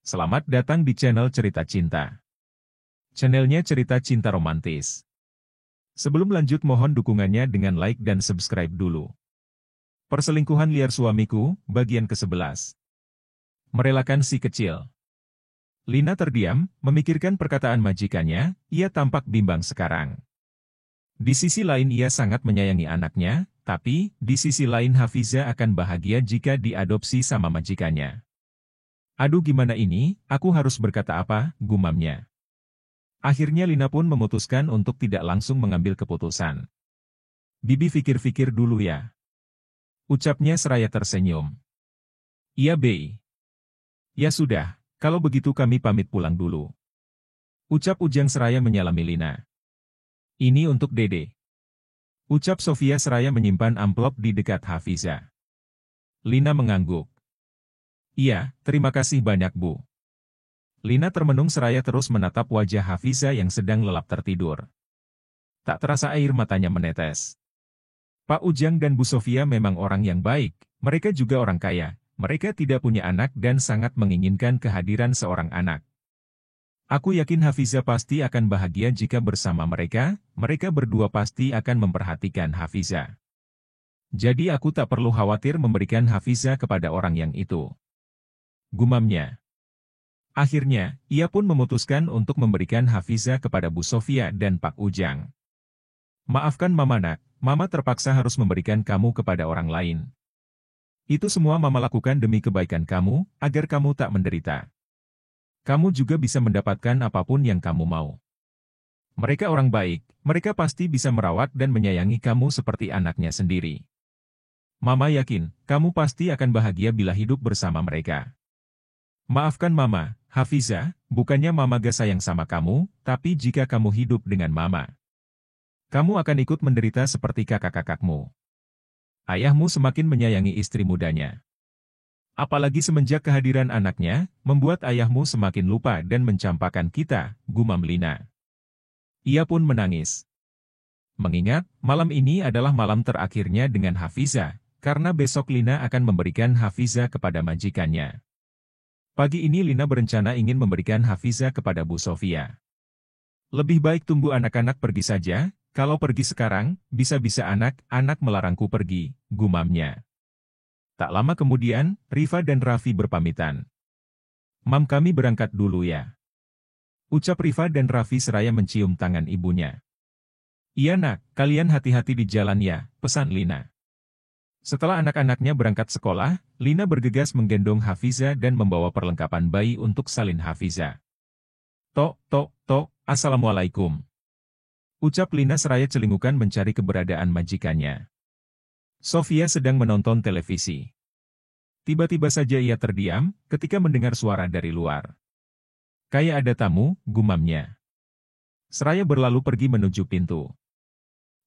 Selamat datang di channel Cerita Cinta. Channelnya cerita cinta romantis. Sebelum lanjut mohon dukungannya dengan like dan subscribe dulu. Perselingkuhan liar suamiku, bagian ke-11. Merelakan si kecil. Lina terdiam, memikirkan perkataan majikannya, ia tampak bimbang sekarang. Di sisi lain ia sangat menyayangi anaknya, tapi, di sisi lain Hafiza akan bahagia jika diadopsi sama majikannya. Aduh gimana ini, aku harus berkata apa, gumamnya. Akhirnya Lina pun memutuskan untuk tidak langsung mengambil keputusan. Bibi pikir-pikir dulu ya. Ucapnya seraya tersenyum. Iya Bei. Ya sudah, kalau begitu kami pamit pulang dulu. Ucap Ujang seraya menyalami Lina. Ini untuk Dede. Ucap Sofia seraya menyimpan amplop di dekat Hafiza. Lina mengangguk. Iya, terima kasih banyak Bu. Lina termenung seraya terus menatap wajah Hafiza yang sedang lelap tertidur. Tak terasa air matanya menetes. Pak Ujang dan Bu Sofia memang orang yang baik, mereka juga orang kaya, mereka tidak punya anak dan sangat menginginkan kehadiran seorang anak. Aku yakin Hafiza pasti akan bahagia jika bersama mereka, mereka berdua pasti akan memperhatikan Hafiza. Jadi aku tak perlu khawatir memberikan Hafiza kepada orang yang itu. Gumamnya. Akhirnya, ia pun memutuskan untuk memberikan Hafiza kepada Bu Sofia dan Pak Ujang. Maafkan Mama nak, Mama terpaksa harus memberikan kamu kepada orang lain. Itu semua Mama lakukan demi kebaikan kamu, agar kamu tak menderita. Kamu juga bisa mendapatkan apapun yang kamu mau. Mereka orang baik, mereka pasti bisa merawat dan menyayangi kamu seperti anaknya sendiri. Mama yakin, kamu pasti akan bahagia bila hidup bersama mereka. Maafkan Mama, Hafiza, bukannya Mama gak sayang sama kamu, tapi jika kamu hidup dengan Mama, kamu akan ikut menderita seperti kakak-kakakmu. Ayahmu semakin menyayangi istri mudanya. Apalagi semenjak kehadiran anaknya, membuat ayahmu semakin lupa dan mencampakkan kita, gumam Lina. Ia pun menangis. Mengingat, malam ini adalah malam terakhirnya dengan Hafiza, karena besok Lina akan memberikan Hafiza kepada majikannya. Pagi ini Lina berencana ingin memberikan Hafiza kepada Bu Sofia. Lebih baik tunggu anak-anak pergi saja, kalau pergi sekarang, bisa-bisa anak-anak melarangku pergi, gumamnya. Tak lama kemudian, Rifa dan Raffi berpamitan. Mam kami berangkat dulu ya. Ucap Rifa dan Raffi seraya mencium tangan ibunya. Iya nak, kalian hati-hati di jalan ya, pesan Lina. Setelah anak-anaknya berangkat sekolah, Lina bergegas menggendong Hafiza dan membawa perlengkapan bayi untuk salin Hafiza. Tok, Assalamualaikum. Ucap Lina seraya celingukan mencari keberadaan majikannya. Sofia sedang menonton televisi. Tiba-tiba saja ia terdiam, ketika mendengar suara dari luar. Kayak ada tamu, gumamnya. Seraya berlalu pergi menuju pintu.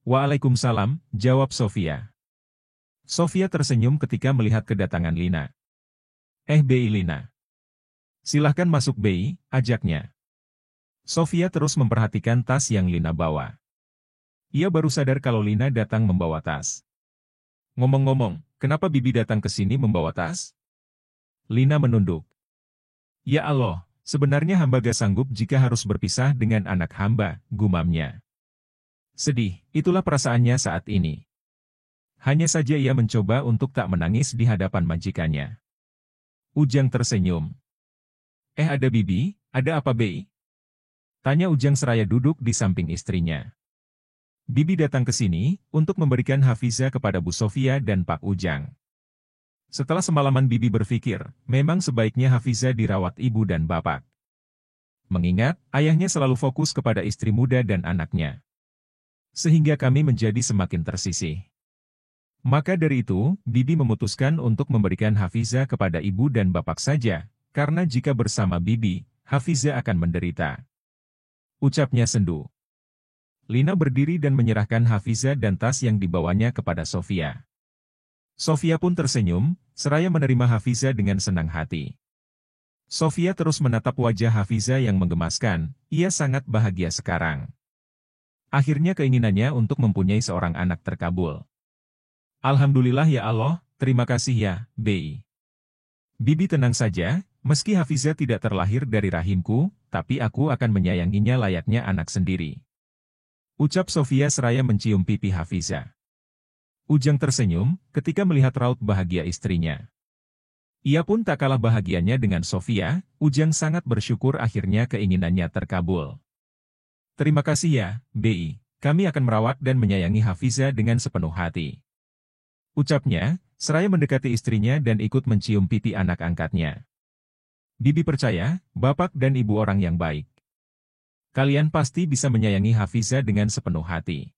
Waalaikumsalam, jawab Sofia. Sofia tersenyum ketika melihat kedatangan Lina. Bei Lina. Silahkan masuk Bei, ajaknya. Sofia terus memperhatikan tas yang Lina bawa. Ia baru sadar kalau Lina datang membawa tas. Ngomong-ngomong, kenapa Bibi datang ke sini membawa tas? Lina menunduk. Ya Allah, sebenarnya hamba gak sanggup jika harus berpisah dengan anak hamba, gumamnya. Sedih, itulah perasaannya saat ini. Hanya saja ia mencoba untuk tak menangis di hadapan majikannya. Ujang tersenyum. Ada Bibi, ada apa Bei? Tanya Ujang seraya duduk di samping istrinya. Bibi datang ke sini, untuk memberikan Hafiza kepada Bu Sofia dan Pak Ujang. Setelah semalaman Bibi berpikir, memang sebaiknya Hafiza dirawat ibu dan bapak. Mengingat, ayahnya selalu fokus kepada istri muda dan anaknya. Sehingga kami menjadi semakin tersisih. Maka dari itu, Bibi memutuskan untuk memberikan Hafiza kepada ibu dan bapak saja, karena jika bersama Bibi, Hafiza akan menderita. Ucapnya sendu. Lina berdiri dan menyerahkan Hafiza dan tas yang dibawanya kepada Sofia. Sofia pun tersenyum, seraya menerima Hafiza dengan senang hati. Sofia terus menatap wajah Hafiza yang menggemaskan, ia sangat bahagia sekarang. Akhirnya keinginannya untuk mempunyai seorang anak terkabul. Alhamdulillah ya Allah, terima kasih ya, Bei. Bibi tenang saja, meski Hafiza tidak terlahir dari rahimku, tapi aku akan menyayanginya layaknya anak sendiri. Ucap Sofia seraya mencium pipi Hafiza. Ujang tersenyum ketika melihat raut bahagia istrinya. Ia pun tak kalah bahagianya dengan Sofia. Ujang sangat bersyukur akhirnya keinginannya terkabul. Terima kasih ya, Bi. Kami akan merawat dan menyayangi Hafiza dengan sepenuh hati. Ucapnya, seraya mendekati istrinya dan ikut mencium pipi anak angkatnya. Bibi percaya, bapak dan ibu orang yang baik. Kalian pasti bisa menyayangi Hafiza dengan sepenuh hati.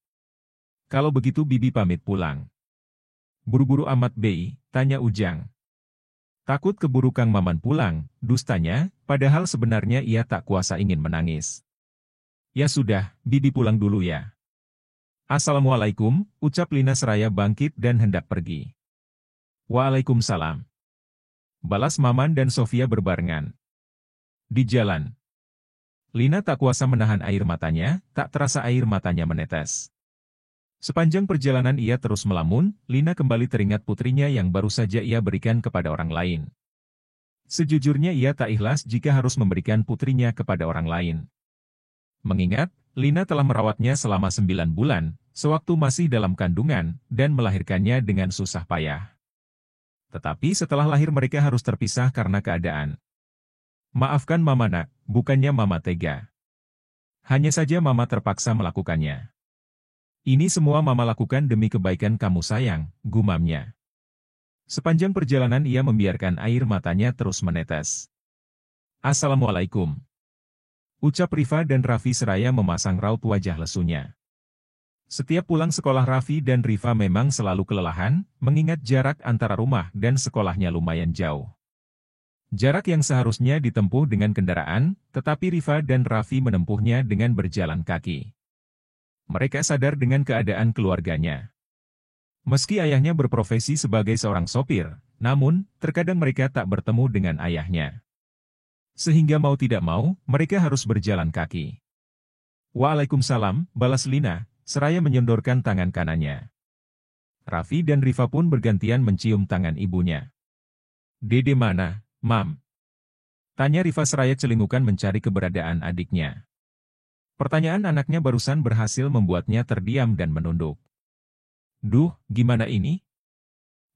Kalau begitu Bibi pamit pulang. Buru-buru amat Bi, tanya Ujang. Takut keburu Kang Maman pulang, dustanya, padahal sebenarnya ia tak kuasa ingin menangis. Ya sudah, Bibi pulang dulu ya. Assalamualaikum, ucap Lina seraya bangkit dan hendak pergi. Waalaikumsalam. Balas Maman dan Sofia berbarengan. Di jalan, Lina tak kuasa menahan air matanya, tak terasa air matanya menetes. Sepanjang perjalanan ia terus melamun, Lina kembali teringat putrinya yang baru saja ia berikan kepada orang lain. Sejujurnya ia tak ikhlas jika harus memberikan putrinya kepada orang lain. Mengingat, Lina telah merawatnya selama 9 bulan, sewaktu masih dalam kandungan, dan melahirkannya dengan susah payah. Tetapi setelah lahir mereka harus terpisah karena keadaan. Maafkan Mama nak, bukannya Mama tega. Hanya saja Mama terpaksa melakukannya. Ini semua Mama lakukan demi kebaikan kamu sayang, gumamnya. Sepanjang perjalanan ia membiarkan air matanya terus menetes. Assalamualaikum. Ucap Rifa dan Raffi seraya memasang raut wajah lesunya. Setiap pulang sekolah Raffi dan Rifa memang selalu kelelahan, mengingat jarak antara rumah dan sekolahnya lumayan jauh. Jarak yang seharusnya ditempuh dengan kendaraan, tetapi Rifa dan Raffi menempuhnya dengan berjalan kaki. Mereka sadar dengan keadaan keluarganya. Meski ayahnya berprofesi sebagai seorang sopir, namun, terkadang mereka tak bertemu dengan ayahnya. Sehingga mau tidak mau, mereka harus berjalan kaki. Waalaikumsalam, balas Lina, seraya menyondorkan tangan kanannya. Raffi dan Rifa pun bergantian mencium tangan ibunya. Dede mana, Mam? Tanya Rifa seraya celingukan mencari keberadaan adiknya. Pertanyaan anaknya barusan berhasil membuatnya terdiam dan menunduk. Duh, gimana ini?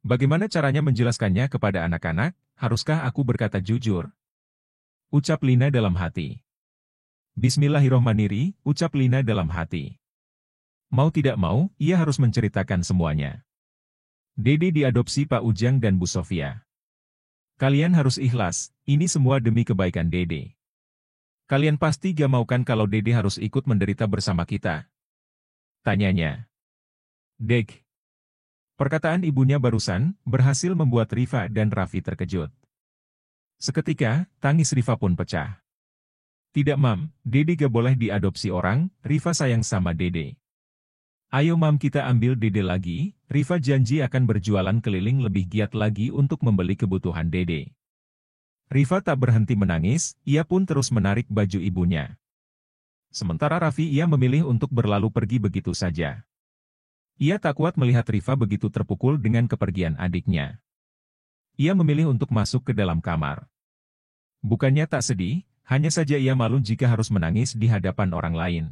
Bagaimana caranya menjelaskannya kepada anak-anak? Haruskah aku berkata jujur? Ucap Lina dalam hati. Bismillahirrohmanirrohim, ucap Lina dalam hati. Mau tidak mau, ia harus menceritakan semuanya. Dede diadopsi Pak Ujang dan Bu Sofia. Kalian harus ikhlas, ini semua demi kebaikan Dede. Kalian pasti gak mau kan kalau Dede harus ikut menderita bersama kita? Tanyanya. Dek. Perkataan ibunya barusan, berhasil membuat Rifa dan Raffi terkejut. Seketika, tangis Rifa pun pecah. Tidak Mam, Dede gak boleh diadopsi orang, Rifa sayang sama Dede. Ayo Mam kita ambil Dede lagi, Rifa janji akan berjualan keliling lebih giat lagi untuk membeli kebutuhan Dede. Rifa tak berhenti menangis, ia pun terus menarik baju ibunya. Sementara Raffi ia memilih untuk berlalu pergi begitu saja. Ia tak kuat melihat Rifa begitu terpukul dengan kepergian adiknya. Ia memilih untuk masuk ke dalam kamar. Bukannya tak sedih, hanya saja ia malu jika harus menangis di hadapan orang lain.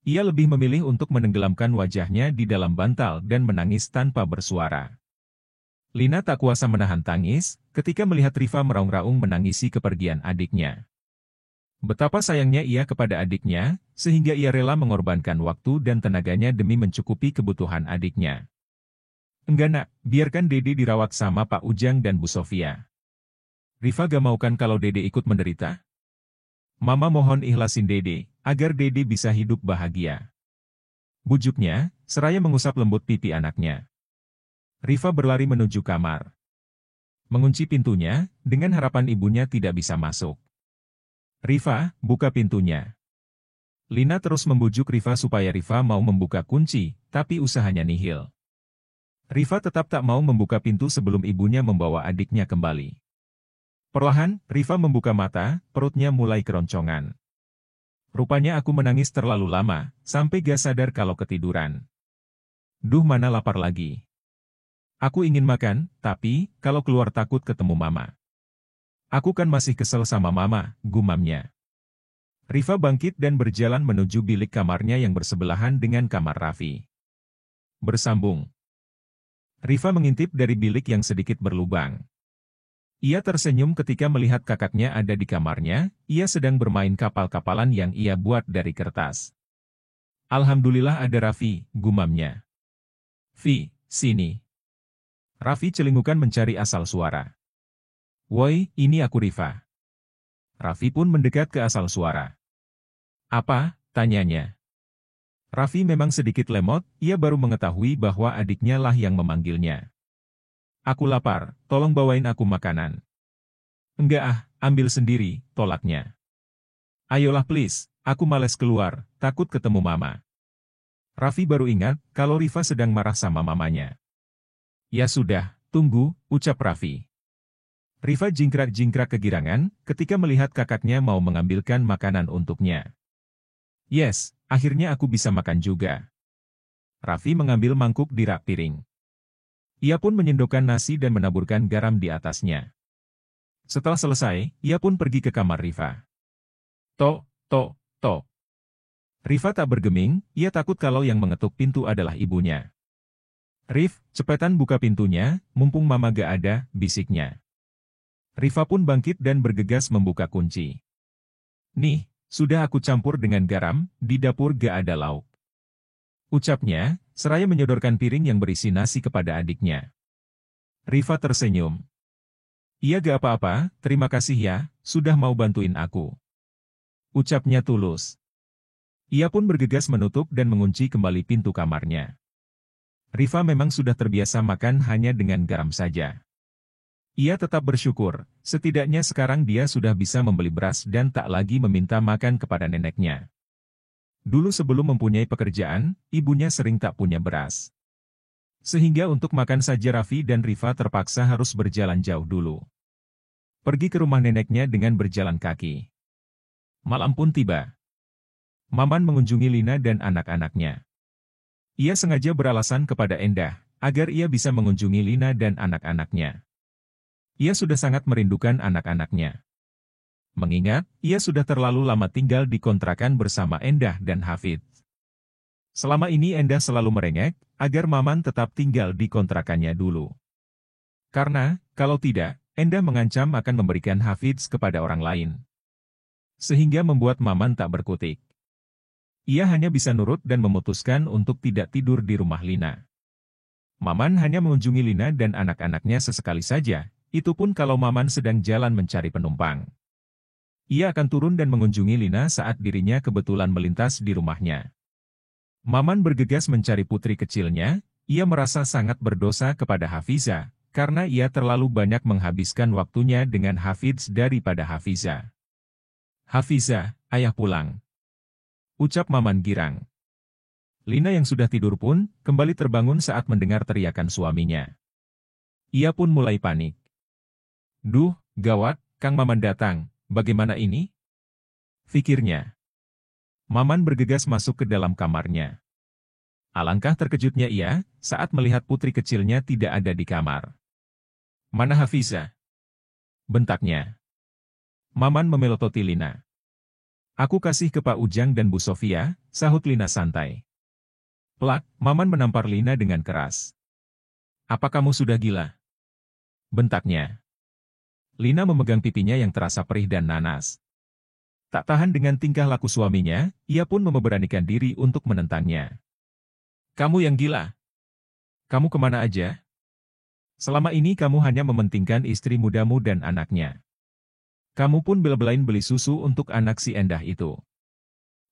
Ia lebih memilih untuk menenggelamkan wajahnya di dalam bantal dan menangis tanpa bersuara. Lina tak kuasa menahan tangis, ketika melihat Rifa meraung-raung menangisi kepergian adiknya. Betapa sayangnya ia kepada adiknya, sehingga ia rela mengorbankan waktu dan tenaganya demi mencukupi kebutuhan adiknya. Enggak nak, biarkan Dede dirawat sama Pak Ujang dan Bu Sofia. Rifa gak mau kan kalau Dede ikut menderita? Mama mohon ikhlasin Dede, agar Dede bisa hidup bahagia. Bujuknya, seraya mengusap lembut pipi anaknya. Rifa berlari menuju kamar. Mengunci pintunya, dengan harapan ibunya tidak bisa masuk. Rifa, buka pintunya. Lina terus membujuk Rifa supaya Rifa mau membuka kunci, tapi usahanya nihil. Rifa tetap tak mau membuka pintu sebelum ibunya membawa adiknya kembali. Perlahan, Rifa membuka mata, perutnya mulai keroncongan. Rupanya aku menangis terlalu lama, sampai gak sadar kalau ketiduran. Duh mana lapar lagi. Aku ingin makan, tapi, kalau keluar takut ketemu Mama. Aku kan masih kesel sama mama, gumamnya. Rifa bangkit dan berjalan menuju bilik kamarnya yang bersebelahan dengan kamar Raffi. Bersambung. Rifa mengintip dari bilik yang sedikit berlubang. Ia tersenyum ketika melihat kakaknya ada di kamarnya, ia sedang bermain kapal-kapalan yang ia buat dari kertas. Alhamdulillah ada Raffi, gumamnya. Vi, sini. Raffi celingukan mencari asal suara. Woi, ini aku Rifa. Raffi pun mendekat ke asal suara. Apa? Tanyanya. Raffi memang sedikit lemot, ia baru mengetahui bahwa adiknya lah yang memanggilnya. Aku lapar, tolong bawain aku makanan. Enggak ah, ambil sendiri, tolaknya. Ayolah please, aku males keluar, takut ketemu mama. Raffi baru ingat kalau Rifa sedang marah sama mamanya. Ya sudah, tunggu, ucap Raffi. Rifa jingkrak-jingkrak kegirangan ketika melihat kakaknya mau mengambilkan makanan untuknya. Yes, akhirnya aku bisa makan juga. Raffi mengambil mangkuk di rak piring. Ia pun menyendokkan nasi dan menaburkan garam di atasnya. Setelah selesai, ia pun pergi ke kamar Rifa. Tok, tok, tok. Rifa tak bergeming, ia takut kalau yang mengetuk pintu adalah ibunya. Rif, cepetan buka pintunya, mumpung mama gak ada, bisiknya. Rifa pun bangkit dan bergegas membuka kunci. Nih, sudah aku campur dengan garam, di dapur gak ada lauk. Ucapnya, seraya menyodorkan piring yang berisi nasi kepada adiknya. Rifa tersenyum. Iya gak apa-apa, terima kasih ya, sudah mau bantuin aku. Ucapnya tulus. Ia pun bergegas menutup dan mengunci kembali pintu kamarnya. Rifa memang sudah terbiasa makan hanya dengan garam saja. Ia tetap bersyukur, setidaknya sekarang dia sudah bisa membeli beras dan tak lagi meminta makan kepada neneknya. Dulu sebelum mempunyai pekerjaan, ibunya sering tak punya beras. Sehingga untuk makan saja Raffi dan Rifa terpaksa harus berjalan jauh dulu. Pergi ke rumah neneknya dengan berjalan kaki. Malam pun tiba. Maman mengunjungi Lina dan anak-anaknya. Ia sengaja beralasan kepada Endah, agar ia bisa mengunjungi Lina dan anak-anaknya. Ia sudah sangat merindukan anak-anaknya. Mengingat, ia sudah terlalu lama tinggal di kontrakan bersama Endah dan Hafid. Selama ini Endah selalu merengek, agar Maman tetap tinggal di kontrakannya dulu. Karena, kalau tidak, Endah mengancam akan memberikan Hafid kepada orang lain. Sehingga membuat Maman tak berkutik. Ia hanya bisa nurut dan memutuskan untuk tidak tidur di rumah Lina. Maman hanya mengunjungi Lina dan anak-anaknya sesekali saja, itu pun kalau Maman sedang jalan mencari penumpang. Ia akan turun dan mengunjungi Lina saat dirinya kebetulan melintas di rumahnya. Maman bergegas mencari putri kecilnya, ia merasa sangat berdosa kepada Hafiza, karena ia terlalu banyak menghabiskan waktunya dengan Hafiz daripada Hafiza. Hafiza, ayah pulang. Ucap Maman girang. Lina yang sudah tidur pun, kembali terbangun saat mendengar teriakan suaminya. Ia pun mulai panik. Duh, gawat, Kang Maman datang, bagaimana ini? Pikirnya. Maman bergegas masuk ke dalam kamarnya. Alangkah terkejutnya ia, saat melihat putri kecilnya tidak ada di kamar. Mana Hafiza? Bentaknya. Maman memelototi Lina. Aku kasih ke Pak Ujang dan Bu Sofia, sahut Lina santai. Plak, Maman menampar Lina dengan keras. Apa kamu sudah gila? Bentaknya. Lina memegang pipinya yang terasa perih dan nanas. Tak tahan dengan tingkah laku suaminya, ia pun memberanikan diri untuk menentangnya. Kamu yang gila. Kamu kemana aja? Selama ini kamu hanya mementingkan istri mudamu dan anaknya. Kamu pun bela-belain beli susu untuk anak si Endah itu.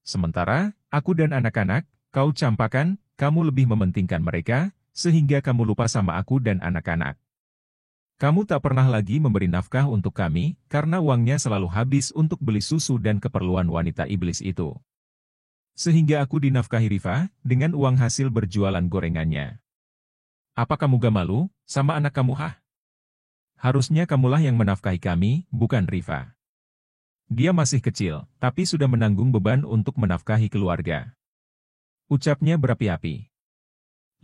Sementara, aku dan anak-anak, kau campakan, kamu lebih mementingkan mereka, sehingga kamu lupa sama aku dan anak-anak. Kamu tak pernah lagi memberi nafkah untuk kami, karena uangnya selalu habis untuk beli susu dan keperluan wanita iblis itu. Sehingga aku dinafkahi Rifa, dengan uang hasil berjualan gorengannya. Apa kamu gak malu, sama anak kamu Harusnya kamulah yang menafkahi kami, bukan Rifa. Dia masih kecil, tapi sudah menanggung beban untuk menafkahi keluarga. Ucapnya berapi-api.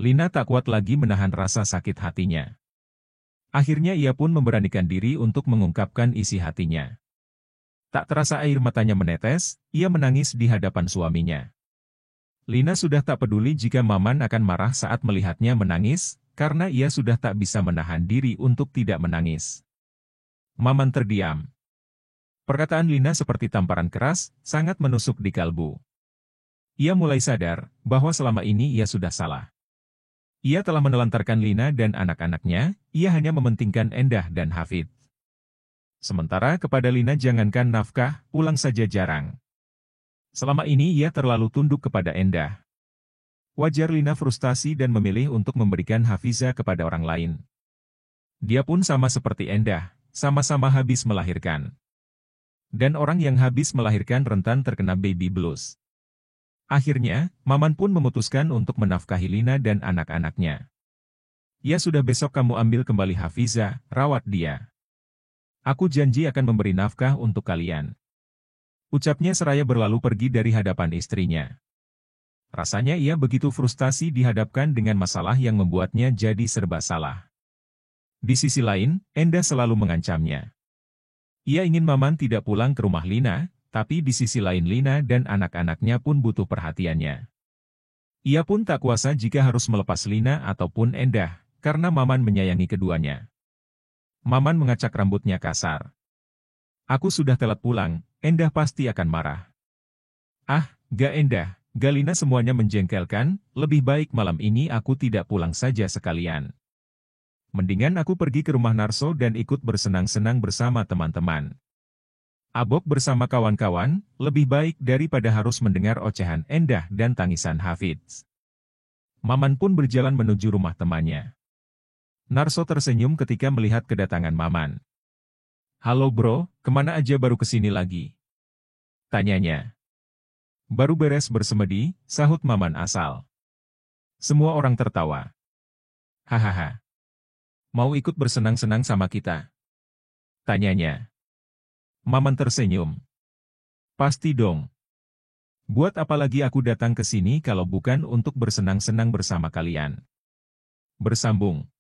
Lina tak kuat lagi menahan rasa sakit hatinya. Akhirnya ia pun memberanikan diri untuk mengungkapkan isi hatinya. Tak terasa air matanya menetes, ia menangis di hadapan suaminya. Lina sudah tak peduli jika Maman akan marah saat melihatnya menangis, karena ia sudah tak bisa menahan diri untuk tidak menangis. Maman terdiam. Perkataan Lina seperti tamparan keras, sangat menusuk di kalbu. Ia mulai sadar bahwa selama ini ia sudah salah. Ia telah menelantarkan Lina dan anak-anaknya, ia hanya mementingkan Endah dan Hafid. Sementara kepada Lina jangankan nafkah, pulang saja jarang. Selama ini ia terlalu tunduk kepada Endah. Wajar Lina frustasi dan memilih untuk memberikan Hafiza kepada orang lain. Dia pun sama seperti Endah, sama-sama habis melahirkan. Dan orang yang habis melahirkan rentan terkena baby blues. Akhirnya, Maman pun memutuskan untuk menafkahi Lina dan anak-anaknya. Ya sudah, besok kamu ambil kembali Hafiza, rawat dia. Aku janji akan memberi nafkah untuk kalian. Ucapnya seraya berlalu pergi dari hadapan istrinya. Rasanya ia begitu frustasi dihadapkan dengan masalah yang membuatnya jadi serba salah. Di sisi lain, Endah selalu mengancamnya. Ia ingin Maman tidak pulang ke rumah Lina, tapi di sisi lain Lina dan anak-anaknya pun butuh perhatiannya. Ia pun tak kuasa jika harus melepas Lina ataupun Endah, karena Maman menyayangi keduanya. Maman mengacak rambutnya kasar. Aku sudah telat pulang, Endah pasti akan marah. Ah, gak Endah, gak Lina, semuanya menjengkelkan, lebih baik malam ini aku tidak pulang saja sekalian. Mendingan aku pergi ke rumah Narso dan ikut bersenang-senang bersama teman-teman. Abok bersama kawan-kawan, lebih baik daripada harus mendengar ocehan Endah dan tangisan Hafiz. Maman pun berjalan menuju rumah temannya. Narso tersenyum ketika melihat kedatangan Maman. Halo bro, kemana aja baru kesini lagi? Tanyanya. Baru beres bersemedi, sahut Maman asal. Semua orang tertawa. Hahaha. Mau ikut bersenang-senang sama kita? Tanyanya. Maman tersenyum. Pasti dong. Buat apa lagi aku datang ke sini kalau bukan untuk bersenang-senang bersama kalian? Bersambung.